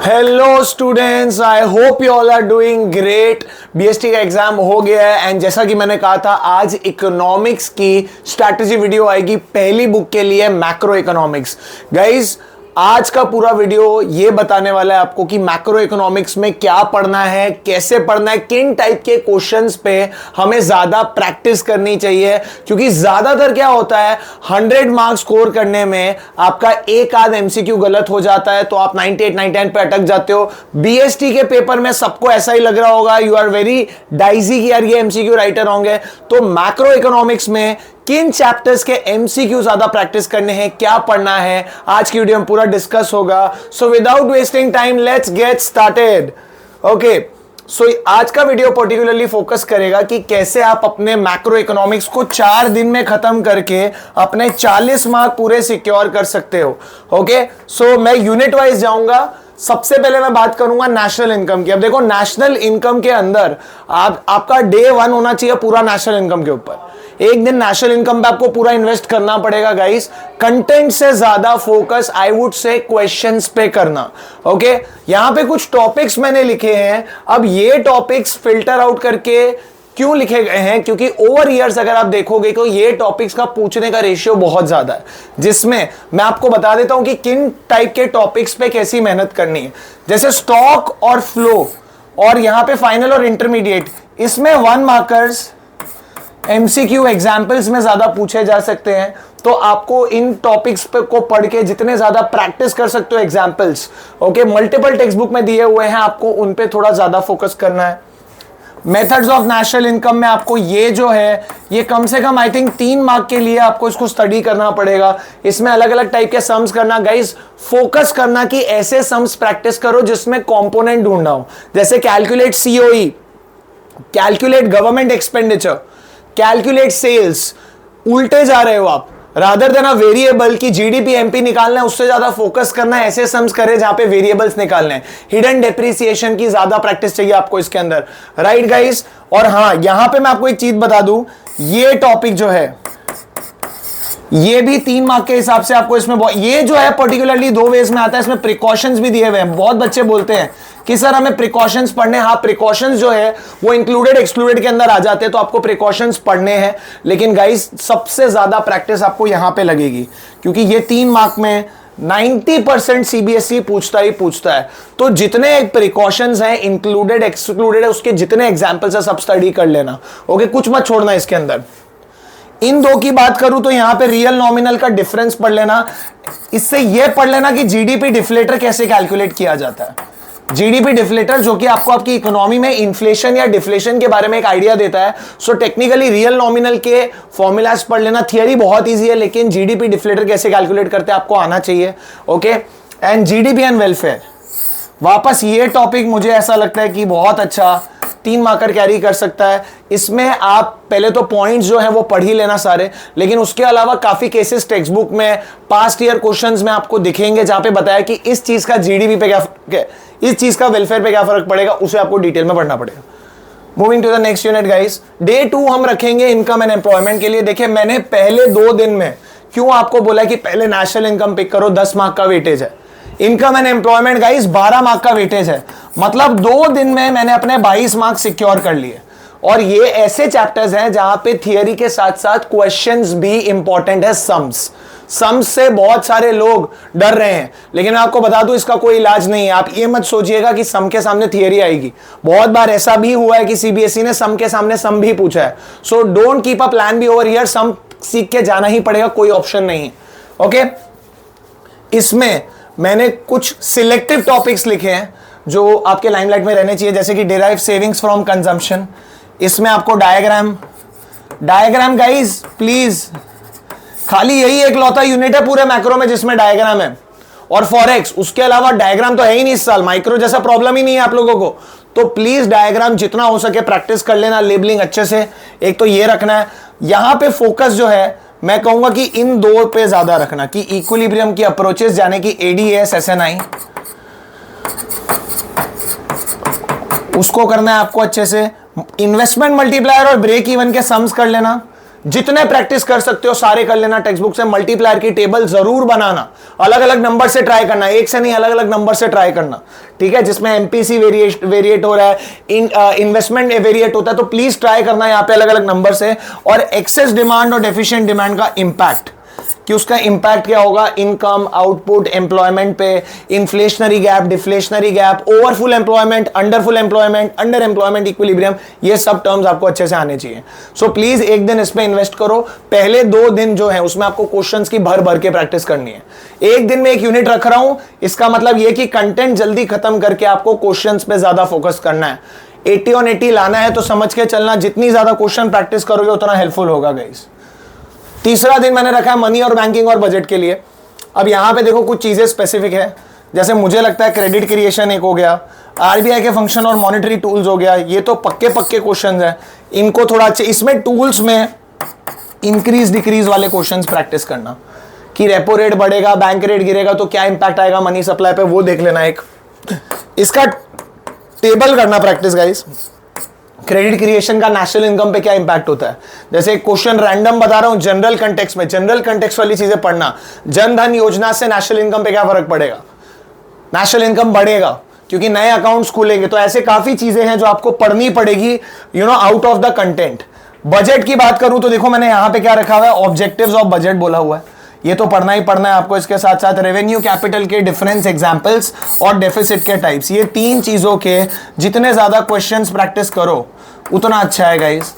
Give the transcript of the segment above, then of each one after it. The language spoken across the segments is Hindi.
Hello students, I hope you all are doing great. BST का एग्जाम हो गया है एंड जैसा कि मैंने कहा था आज इकोनॉमिक्स की स्ट्रैटेजी वीडियो आएगी पहली बुक के लिए, मैक्रो इकोनॉमिक्स। गाइज आज का पूरा वीडियो ये बताने वाला है आपको कि मैक्रो इकोनॉमिक्स में क्या पढ़ना है, कैसे पढ़ना है, किन टाइप के क्वेश्चंस पे हमें ज्यादा प्रैक्टिस करनी चाहिए। क्योंकि ज्यादातर क्या होता है 100 मार्क्स स्कोर करने में आपका एक आध एमसीक्यू गलत हो जाता है तो आप 98 99 पे अटक जाते हो। बीएसटी के पेपर में सबको ऐसा ही लग रहा होगा, यू आर वेरी डाइजी कि यार ये एमसीक्यू राइटर होंगे। तो मैक्रो इकोनॉमिक्स में किन चैप्टर्स के एमसीक्यू ज्यादा प्रैक्टिस करने हैं, क्या पढ़ना है, आज की वीडियो में पूरा डिस्कस होगा। So without wasting time let's get started. Okay, so आज का वीडियो पर्टिकुलरली फोकस करेगा कि कैसे आप अपने मैक्रो इकोनॉमिक्स को 4 दिन में खत्म करके अपने 40 मार्क पूरे सिक्योर कर सकते हो। ओके, सो मैं यूनिट वाइज जाऊंगा। सबसे पहले मैं बात करूंगा नेशनल इनकम की। अब देखो नेशनल इनकम के अंदर आपका डे 1 होना चाहिए पूरा नेशनल इनकम के ऊपर। एक दिन नेशनल इनकम पे आपको पूरा इन्वेस्ट करना पड़ेगा गाइस। कंटेंट से ज्यादा focus I would say questions पे करना। ओके, यहां पे कुछ टॉपिक्स मैंने लिखे हैं। अब ये टॉपिक्स फिल्टर आउट करके क्यों लिखे गए हैं, क्योंकि ओवर ईयर्स अगर आप देखोगे तो ये टॉपिक्स का पूछने का रेशियो बहुत ज्यादा है, जिसमें मैं आपको बता देता हूं कि किन टाइप के टॉपिक्स पे कैसी मेहनत करनी है। जैसे स्टॉक और फ्लो और यहां पे फाइनल और इंटरमीडिएट, इसमें 1 मार्कर्स एमसीक्यू एग्जाम्पल्स में ज्यादा पूछे जा सकते हैं। तो आपको इन टॉपिक्स पे को पढ़ के जितने ज्यादा प्रैक्टिस कर सकते हो examples, okay, multiple text book में दिए हुए हैं, आपको उन पे थोड़ा ज्यादा फोकस करना है। मेथड्स ऑफ नेशनल इनकम में आपको ये जो है ये कम से कम आई थिंक 3 मार्क के लिए आपको इसको स्टडी करना पड़ेगा। इसमें अलग अलग टाइप के सम्स करना। गाइस फोकस करना कि ऐसे सम्स प्रैक्टिस करो जिसमें कंपोनेंट ढूंढना हो। जैसे calculate COE, calculate government expenditure, calculate sales. उल्टे जा रहे हो आप, रादर देन अ वेरिएबल की जीडीपी एमपी निकालना है उससे ज्यादा फोकस करना है ऐसे सम्स करे जहां पे वेरिएबल्स निकालने हैं। हिडन डेप्रिसिएशन की ज्यादा प्रैक्टिस चाहिए आपको इसके अंदर, राइट गाइस। और हां, यहां पे मैं आपको एक चीज बता दूं, ये टॉपिक जो है ये भी 3 मार्क के हिसाब से आपको इसमें ये जो है पर्टिकुलरली 2 वेज में आता है। इसमें प्रिकॉशंस भी दिए हुए हैं। बहुत बच्चे बोलते हैं कि सर हमें प्रिकॉशंस पढ़ने, हाँ प्रिकॉशंस जो है वो इंक्लूडेड एक्सक्लूडेड के अंदर आ जाते हैं तो आपको प्रिकॉशंस पढ़ने हैं। लेकिन गाइस सबसे ज्यादा प्रैक्टिस आपको यहां पे लगेगी क्योंकि ये 3 मार्क में 90% सीबीएसई पूछता ही पूछता है। तो जितने प्रिकॉशंस हैं इंक्लूडेड एक्सक्लूडेड है उसके जितने एग्जाम्पल्स है सब स्टडी कर लेना। ओके, कुछ मत छोड़ना इसके अंदर। इन दो की बात करूं तो यहां पे रियल नॉमिनल का डिफरेंस पढ़ लेना। इससे यह पढ़ लेना कि जीडीपी डिफ्लेटर कैसे कैलकुलेट किया जाता है। जीडीपी डिफ्लेटर जो कि आपको आपकी इकोनॉमी में इन्फ्लेशन या डिफ्लेशन के बारे में एक आइडिया देता है। सो टेक्निकली रियल नॉमिनल के फॉर्मूलाज पढ़ लेना। थियरी बहुत इजी है लेकिन जीडीपी डिफ्लेटर कैसे कैलकुलेट करते हैं आपको आना चाहिए। Okay, and GDP and welfare, वापस ये टॉपिक मुझे ऐसा लगता है कि बहुत अच्छा 3 मार्कर कैरी कर सकता है। इसमें आप पहले तो पॉइंट्स जो है वो पढ़ ही लेना सारे, लेकिन उसके अलावा काफी केसेस टेक्स्ट बुक में पास्ट ईयर क्वेश्चंस में आपको दिखेंगे जहां पे बताया कि इस चीज का जीडीपी पे क्या, इस चीज का वेलफेयर पे क्या फर्क पड़ेगा, उसे आपको डिटेल में पढ़ना पड़ेगा। Moving to the next unit guys, day 2 हम रखेंगे इनकम एंड एम्प्लॉयमेंट के लिए। देखिए मैंने पहले 2 दिन में क्यों आपको बोला कि पहले नेशनल इनकम पिक करो, 10 मार्क का वेटेज है। Income and employment guys 12 mark का वेटेज है, मतलब 2 दिन में मैंने अपने 22 मार्क सिक्योर कर लिए। और ये ऐसे चैप्टर्स हैं जहां पे थियरी के साथ साथ क्वेश्चंस भी इंपॉर्टेंट है। सम्स से बहुत सारे लोग डर रहे हैं, लेकिन मैं आपको बता दूं इसका कोई इलाज नहीं है। आप ये मत सोचिएगा कि सम के सामने थियरी आएगी। बहुत बार ऐसा भी हुआ है कि सीबीएसई ने सम के सामने सम भी पूछा है। So don't keep a plan B over here, sum सीख के जाना ही पड़ेगा, कोई ऑप्शन नहीं है। ओके, इसमें मैंने कुछ सिलेक्टिव टॉपिक्स लिखे हैं जो आपके लाइमलाइट में रहने चाहिए, जैसे कि डिराइव सेविंग्स फ्रॉम कंजम्पशन। इसमें आपको डायग्राम गाइस प्लीज, खाली यही एक लौता यूनिट है पूरे मैक्रो में जिसमें डायग्राम है और फॉरेक्स। उसके अलावा डायग्राम तो है ही नहीं इस साल, माइक्रो जैसा प्रॉब्लम ही नहीं है आप लोगों को। तो प्लीज डायग्राम जितना हो सके प्रैक्टिस कर लेना, लेबलिंग अच्छे से। एक तो ये रखना है। यहां पे फोकस जो है मैं कहूंगा कि इन 2 पे ज्यादा रखना कि इक्विलिब्रियम की अप्रोचेस, जाने की एडीएस एसएनआई, उसको करना है आपको अच्छे से। इन्वेस्टमेंट मल्टीप्लायर और ब्रेक इवन के सम्स कर लेना। जितने प्रैक्टिस कर सकते हो सारे कर लेना टेक्स्ट बुक से। मल्टीप्लायर की टेबल जरूर बनाना, अलग अलग नंबर से ट्राई करना, एक से नहीं, अलग अलग नंबर से ट्राई करना, ठीक है। जिसमें एमपीसी वेरिएट हो रहा है, इन्वेस्टमेंट वेरिएट होता है, तो प्लीज ट्राई करना यहाँ पे अलग अलग नंबर से। और एक्सेस डिमांड और डेफिशिएंट डिमांड का इंपैक्ट, कि उसका इंपैक्ट क्या होगा इनकम, आउटपुट, एम्प्लॉयमेंट पे, inflationary gap, deflationary gap, overfull employment, underfull employment, under employment, equilibrium, ये सब टर्म्स आपको अच्छे से आने चाहिए। सो प्लीज एक दिन इसमें इन्वेस्ट करो। पहले 2 दिन जो है उसमें आपको क्वेश्चंस की भर भर के प्रैक्टिस करनी है। एक दिन में 1 यूनिट रख रहा हूं, इसका मतलब यह कि कंटेंट जल्दी खत्म करके आपको क्वेश्चंस पे ज्यादा फोकस करना है। 80 on 80 लाना है तो समझ के चलना, जितनी ज्यादा क्वेश्चन प्रैक्टिस करोगे उतना हेल्पफुल होगा गाइस। तीसरा दिन मैंने रखा है मनी और बैंकिंग और बजट के लिए। अब यहां पे देखो कुछ चीजें स्पेसिफिक है, जैसे मुझे लगता है क्रेडिट क्रिएशन एक हो गया, आरबीआई के फंक्शन और मॉनेटरी टूल्स हो गया, ये तो पक्के क्वेश्चंस हैं, इनको थोड़ा अच्छे, इसमें टूल्स में इंक्रीज डिक्रीज वाले क्वेश्चंस प्रैक्टिस करना, कि रेपो रेट बढ़ेगा, बैंक रेट गिरेगा तो क्या इंपैक्ट आएगा मनी सप्लाई पे, वो देख लेना। एक इसका टेबल करना प्रैक्टिस गाइस। क्रेडिट क्रिएशन का नेशनल इनकम पे क्या इंपैक्ट होता है, जैसे एक क्वेश्चन रैंडम बता रहा हूं जनरल कंटेक्स्ट में, जनरल कंटेक्स्ट वाली चीजें पढ़ना। जन धन योजना से नेशनल इनकम पे क्या फर्क पड़ेगा, नेशनल इनकम बढ़ेगा क्योंकि नए अकाउंट्स खुलेंगे। तो ऐसे काफी चीजें हैं जो आपको पढ़नी पड़ेगी, out of the content. Budget की बात करूं तो देखो मैंने यहां पे क्या रखा हुआ है, ऑब्जेक्टिव्स ऑफ बजट बोला हुआ है, ये तो पढ़ना ही पढ़ना है आपको। इसके साथ साथ रेवेन्यू कैपिटल के डिफरेंस एग्जांपल्स और डेफिसिट के टाइप्स, ये 3 चीजों के जितने ज्यादा क्वेश्चंस प्रैक्टिस करो उतना अच्छा है गाइस।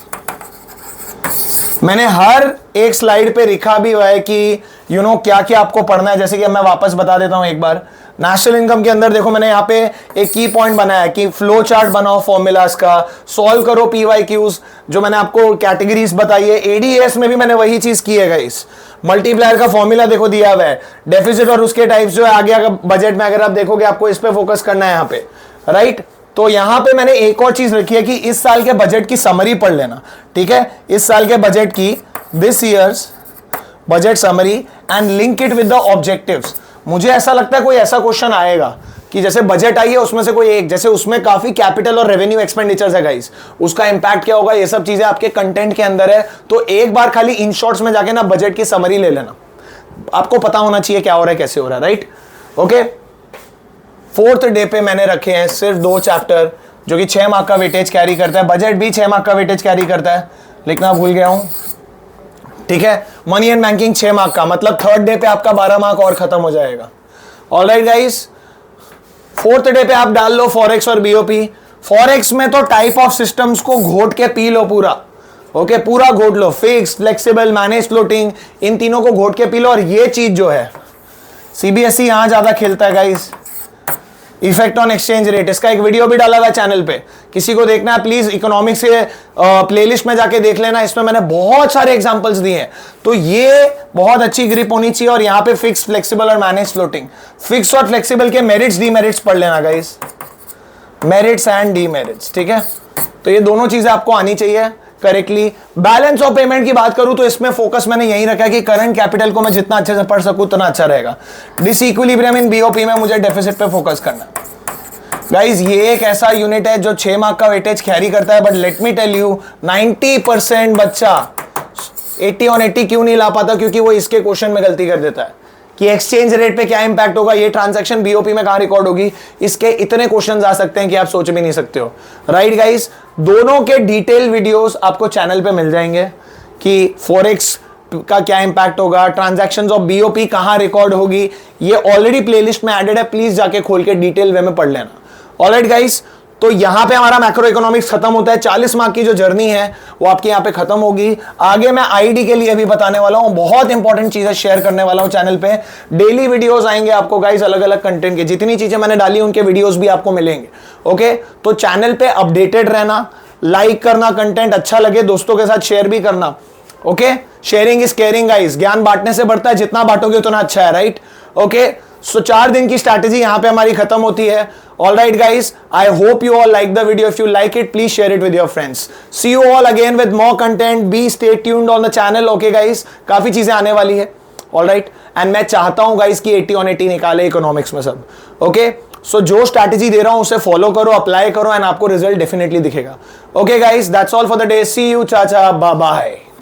मैंने हर एक स्लाइड पे लिखा भी हुआ है कि क्या क्या आपको पढ़ना है, जैसे कि मैं वापस बता देता हूं एक बार। नेशनल इनकम के अंदर देखो मैंने यहाँ पे एक की पॉइंट बनाया है कि फ्लो चार्ट बनाओ फॉर्मूलाज का, सॉल्व करो पीवाईक्यूज, जो मैंने आपको कैटेगरीज बताई है। एडीएस में भी मैंने वही चीज की है गाइस। मल्टीप्लायर का फॉर्मूला देखो दिया हुआ है, डेफिसिट और उसके टाइप्स जो है आगे बजट में अगर आप देखोगे आपको इस पे फोकस करना है यहाँ पे, राइट। तो यहां पे मैंने एक और चीज रखी है कि इस साल के बजट की समरी पढ़ लेना, ठीक है। इस साल के बजट की, this years budget summary and link it with the objectives. मुझे ऐसा लगता है कोई ऐसा क्वेश्चन आएगा कि जैसे बजट आई है उसमें से कोई एक, जैसे उसमें काफी कैपिटल और रेवेन्यू एक्सपेंडिचर्स है गाइस, उसका इंपैक्ट क्या होगा, ये सब चीजें आपके कंटेंट के अंदर है। तो एक बार खाली इन शॉर्ट्स में जाके ना बजट की समरी ले लेना, आपको पता होना चाहिए क्या हो रहा है, कैसे हो रहा है, राइट। ओके, 4th डे पे मैंने रखे हैं सिर्फ 2 चैप्टर जो कि 6 मार्क का वेटेज कैरी करता है। बजट भी 6 मार्क का वेटेज कैरी करता है, लिखना भूल गया हूं, ठीक है। मनी एंड बैंकिंग 6 मार्क का, मतलब 3rd डे पे आपका 12 मार्क और खत्म हो जाएगा। ऑलराइट गाइस, 4th डे पे आप डाल लो फॉरेक्स और बीओपी। फॉरेक्स में तो टाइप ऑफ सिस्टम्स को घोट के पी लो पूरा, ओके, पूरा घोट लो, फिक्स, फ्लेक्सिबल, मैनेज, फ्लोटिंग, इन तीनों को घोट के पी लो। और ये चीज जो है सीबीएसई यहां ज्यादा खेलता है guys, effect on exchange rate, इसका एक वीडियो भी डाला हुआ है चैनल पे, किसी को देखना है प्लीज इकोनॉमिक्स के प्लेलिस्ट में जाके देख लेना, इसमें मैंने बहुत सारे एग्जांपल्स दिए हैं। तो ये बहुत अच्छी ग्रिप होनी चाहिए। और यहाँ पे फिक्स, फ्लेक्सिबल और मैनेज, फ्लोटिंग, फिक्स और फ्लेक्सिबल के मेरिट्स डीमेरिट्स पढ़ लेना गाइस, मेरिट्स एंड डीमेरिट्स, ठीक है। तो ये दोनों चीजें आपको आनी चाहिए करेक्टली। बैलेंस ऑफ पेमेंट की बात करूं तो इसमें फोकस मैंने यही रखा है कि करंट कैपिटल को मैं जितना अच्छे से पढ़ सकूं उतना अच्छा रहेगा। डिसइक्विलिब्रियम इन बीओपी में मुझे डेफिसिट पे फोकस करना है गाइस। ये एक ऐसा यूनिट है जो 6 मार्क का वेटेज कैरी करता है, but let me tell you 90% बच्चा 80 on 80 क्यों नहीं ला पाता, क्योंकि वो इसके क्वेश्चन में गलती कर देता है कि एक्सचेंज रेट पे क्या इंपैक्ट होगा, ये ट्रांजैक्शन बीओपी में कहां रिकॉर्ड होगी। इसके इतने क्वेश्चंस आ सकते हैं कि आप सोच भी नहीं सकते हो, राइट गाइस। दोनों के डिटेल वीडियोस आपको चैनल पे मिल जाएंगे कि फॉरेक्स का क्या इंपैक्ट होगा, ट्रांजैक्शंस ऑफ बीओपी कहां रिकॉर्ड होगी, ये ऑलरेडी प्लेलिस्ट में एडेड है, प्लीज जाके खोल के डिटेल वे में पढ़ लेना। ऑलराइट गाइस, तो यहां पे हमारा मैक्रो इकोनॉमिक्स खत्म होता है। 40 मार्क की जो जर्नी है वो आपकी यहां पे खत्म होगी। आगे मैं आईडी के लिए भी बताने वाला हूं, बहुत इंपॉर्टेंट चीजें शेयर करने वाला हूं चैनल पे। डेली वीडियोस आएंगे आपको गाइस, अलग अलग कंटेंट के, जितनी चीजें मैंने डाली उनके वीडियोस भी आपको मिलेंगे। ओके, तो चैनल पे अपडेटेड रहना, लाइक करना, कंटेंट अच्छा लगे दोस्तों के साथ शेयर भी करना। Okay, sharing is caring guys, ज्ञान बांटने से बढ़ता है, जितना बांटोगे उतना अच्छा है, राइट। ओके, सो 4 दिन की स्ट्रैटेजी यहां पे हमारी खत्म होती है। All right guys, I hope you all like the video. If you like it, please share it with your friends. See you all again with more content. Be stay tuned on the channel. Okay guys, काफी चीजें आने वाली है। All right, and मैं चाहता हूं guys कि 80 on 80 निकाले इकोनॉमिक्स में सब। Okay, so जो स्ट्रैटेजी दे रहा हूं उसे फॉलो करो, अप्लाई करो, एंड आपको रिजल्ट डेफिनेटली दिखेगा। Okay guys, that's all for the day. See you, चाचा, bye bye.